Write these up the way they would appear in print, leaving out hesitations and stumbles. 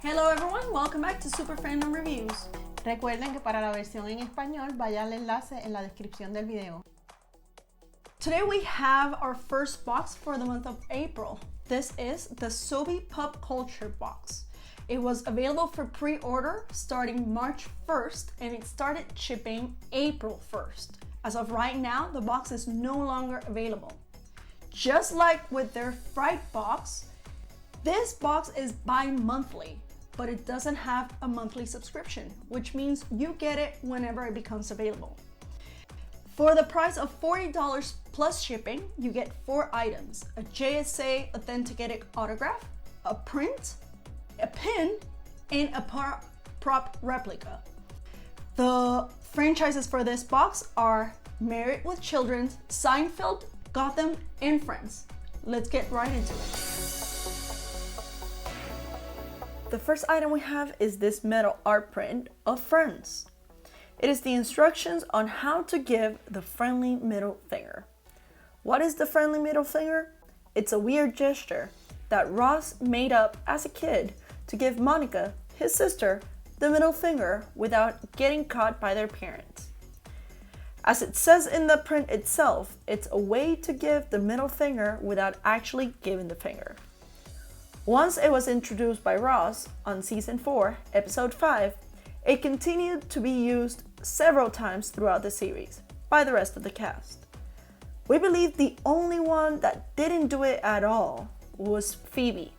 Hello everyone, welcome back to SuperFandom Reviews. Recuerden que para la versión en español, vaya al enlace en la descripción del video. Today we have our first box for the month of April. This is the Zobie Pop Culture Box. It was available for pre-order starting March 1st and it started shipping April 1st. As of right now, the box is no longer available. Just like with their Fright box, this box is bi-monthly, but it doesn't have a monthly subscription, which means you get it whenever it becomes available. For the price of $40 plus shipping, you get 4 items: a JSA authenticated autograph, a print, a pin, and a prop replica. The franchises for this box are Married with Children, Seinfeld, Gotham, and Friends. Let's get right into it. The first item we have is this metal art print of Friends. It is the instructions on how to give the friendly middle finger. What is the friendly middle finger? It's a weird gesture that Ross made up as a kid to give Monica, his sister, the middle finger without getting caught by their parents. As it says in the print itself, it's a way to give the middle finger without actually giving the finger. Once it was introduced by Ross on season 4, episode 5, it continued to be used several times throughout the series by the rest of the cast. We believe the only one that didn't do it at all was Phoebe.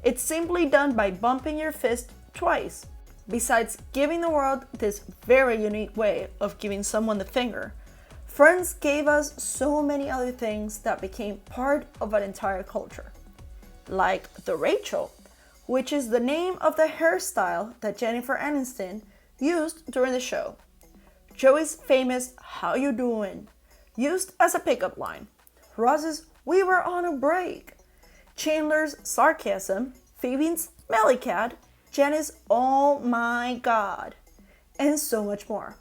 It's simply done by bumping your fist twice. Besides giving the world this very unique way of giving someone the finger, Friends gave us so many other things that became part of an entire culture. Like the Rachel, which is the name of the hairstyle that Jennifer Aniston used during the show. Joey's famous "How you doing?" used as a pickup line. Ross's "We were on a break." Chandler's sarcasm, Phoebe's "Smelly cat," Jenny's "Oh my god," and so much more.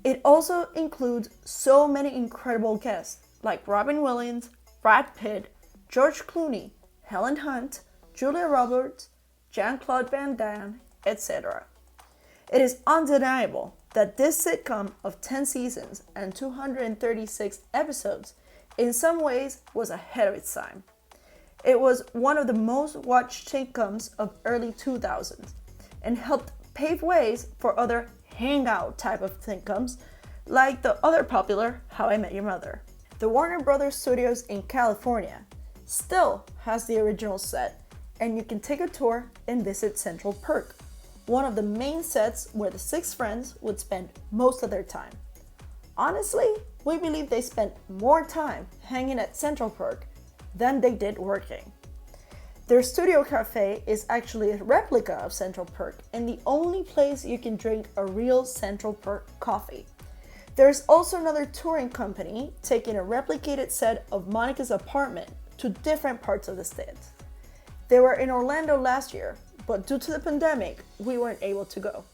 It also includes so many incredible guests like Robin Williams, Brad Pitt, George Clooney, Helen Hunt, Julia Roberts, Jean-Claude Van Damme, etc. It is undeniable that this sitcom of 10 seasons and 236 episodes in some ways was ahead of its time. It was one of the most watched sitcoms of early 2000s and helped pave ways for other hangout type of sitcoms like the other popular How I Met Your Mother. The Warner Brothers Studios in California still has the original set, and you can take a tour and visit Central Perk, one of the main sets where the 6 friends would spend most of their time. Honestly, we believe they spent more time hanging at Central Perk than they did working. Their studio cafe is actually a replica of Central Perk and the only place you can drink a real Central Perk coffee. There's also another touring company taking a replicated set of Monica's apartment to different parts of the states. They were in Orlando last year, but due to the pandemic, we weren't able to go.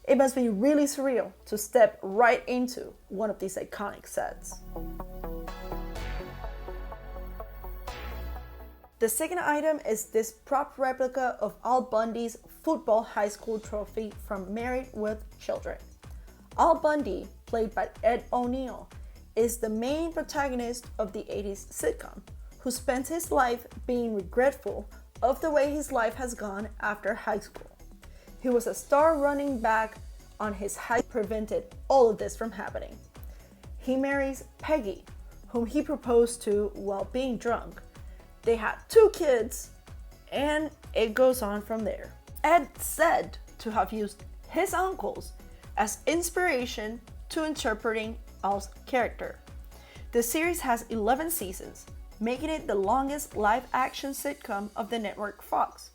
It must be really surreal to step right into one of these iconic sets. The second item is this prop replica of Al Bundy's football high school trophy from Married with Children. Al Bundy, played by Ed O'Neill, is the main protagonist of the 80s sitcom, who spent his life being regretful of the way his life has gone after high school. He was a star running back on his high prevented all of this from happening. He marries Peggy, whom he proposed to while being drunk. They had 2 kids, and it goes on from there. Ed said to have used his uncles as inspiration to interpreting Al's character. The series has 11 seasons, making it the longest live-action sitcom of the network Fox.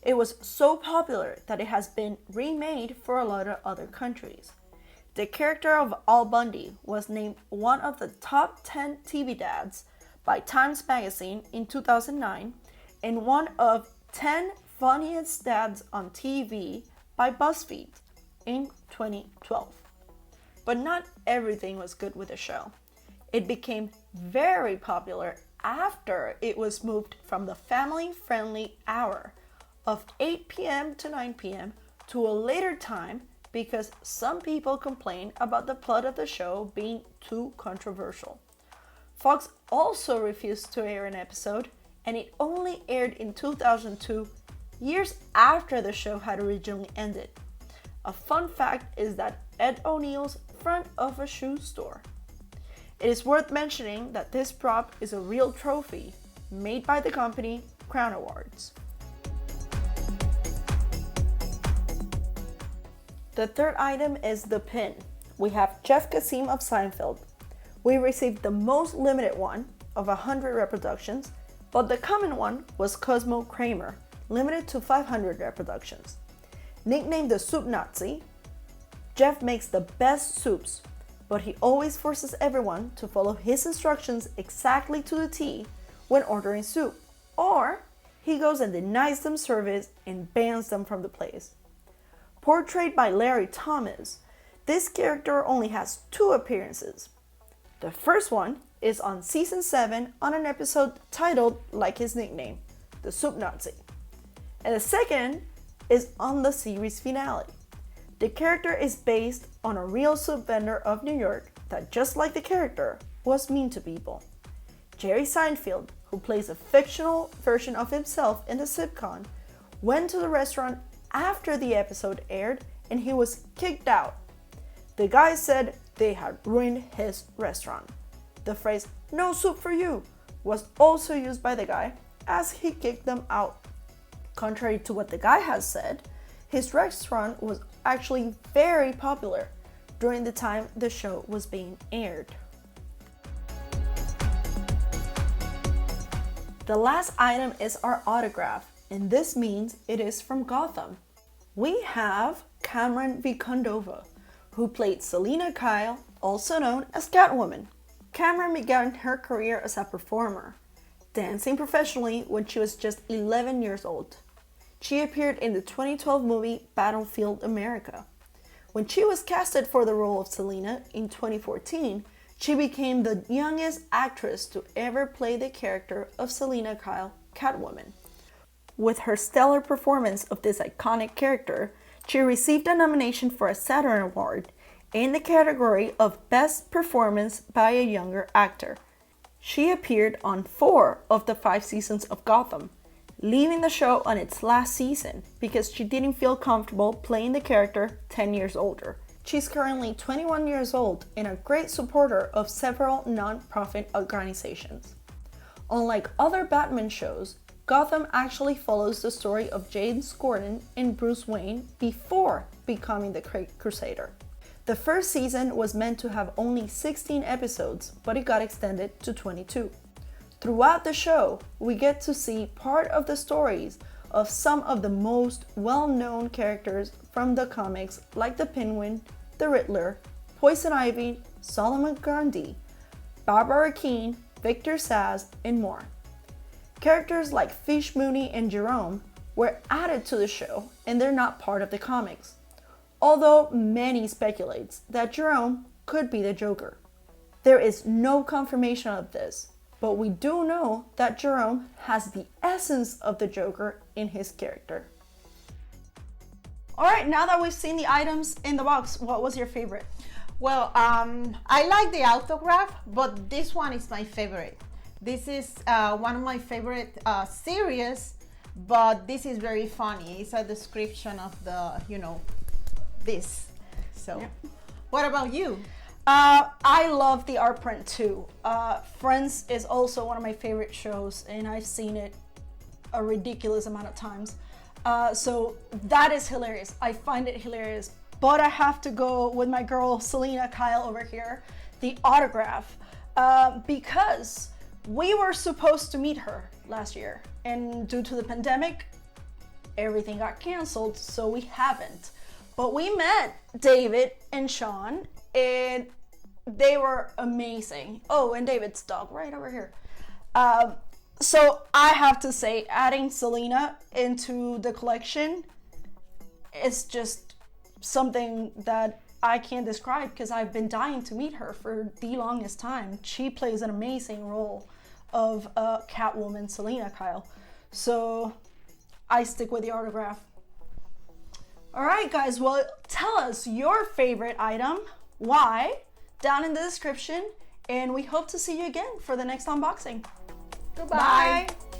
It was so popular that it has been remade for a lot of other countries. The character of Al Bundy was named one of the top 10 TV dads by Times Magazine in 2009 and one of 10 funniest dads on TV by BuzzFeed in 2012. But not everything was good with the show. It became very popular after it was moved from the family-friendly hour of 8 p.m. to 9 p.m. to a later time because some people complain about the plot of the show being too controversial. Fox also refused to air an episode, and it only aired in 2002, years after the show had originally ended. A fun fact is that Ed O'Neill's front of a shoe store. It is worth mentioning that this prop is a real trophy made by the company Crown Awards. The third item is the pin. We have Jeff Kasim of Seinfeld. We received the most limited one of 100 reproductions, but the common one was Cosmo Kramer, limited to 500 reproductions. Nicknamed the Soup Nazi, Jeff makes the best soups, but he always forces everyone to follow his instructions exactly to the T when ordering soup, or he goes and denies them service and bans them from the place. Portrayed by Larry Thomas, this character only has 2 appearances. The first one is on season 7 on an episode titled like his nickname, the Soup Nazi. And the second is on the series finale. The character is based on a real soup vendor of New York that, just like the character, was mean to people. Jerry Seinfeld, who plays a fictional version of himself in the sitcom, went to the restaurant after the episode aired and he was kicked out. The guy said they had ruined his restaurant. The phrase, "no soup for you," was also used by the guy as he kicked them out. Contrary to what the guy has said, his restaurant was actually very popular during the time the show was being aired. The last item is our autograph, and this means it is from Gotham. We have Cameron Vicondova, who played Selina Kyle, also known as Catwoman. Cameron began her career as a performer, dancing professionally when she was just 11 years old. She appeared in the 2012 movie Battlefield America. When she was casted for the role of Selina in 2014, she became the youngest actress to ever play the character of Selina Kyle, Catwoman. With her stellar performance of this iconic character, she received a nomination for a Saturn Award in the category of Best Performance by a Younger Actor. She appeared on 4 of the 5 seasons of Gotham, leaving the show on its last season because she didn't feel comfortable playing the character 10 years older. She's currently 21 years old and a great supporter of several non-profit organizations. Unlike other Batman shows, Gotham actually follows the story of James Gordon and Bruce Wayne before becoming the Crusader. The first season was meant to have only 16 episodes, but it got extended to 22. Throughout the show, we get to see part of the stories of some of the most well-known characters from the comics, like the Penguin, the Riddler, Poison Ivy, Solomon Grundy, Barbara Keene, Victor Sass, and more. Characters like Fish Mooney and Jerome were added to the show, and they're not part of the comics, although many speculates that Jerome could be the Joker. There is no confirmation of this, but we do know that Jerome has the essence of the Joker in his character. Alright, now that we've seen the items in the box, what was your favorite? Well, I like the autograph, but this one is my favorite. This is one of my favorite series, but this is very funny. It's a description of the, this. So, yeah. What about you? I love the art print too. Friends is also one of my favorite shows, and I've seen it a ridiculous amount of times. So that is hilarious. I find it hilarious. But I have to go with my girl Selina Kyle over here, the autograph, because we were supposed to meet her last year, and due to the pandemic, everything got canceled, so we haven't. But we met David and Sean, and they were amazing. Oh, and David's dog right over here. So I have to say, adding Selena into the collection is just something that I can't describe because I've been dying to meet her for the longest time. She plays an amazing role of Catwoman, Selina Kyle. So I stick with the autograph. All right, guys, well, tell us your favorite item, why, down in the description, and we hope to see you again for the next unboxing. Goodbye. Bye.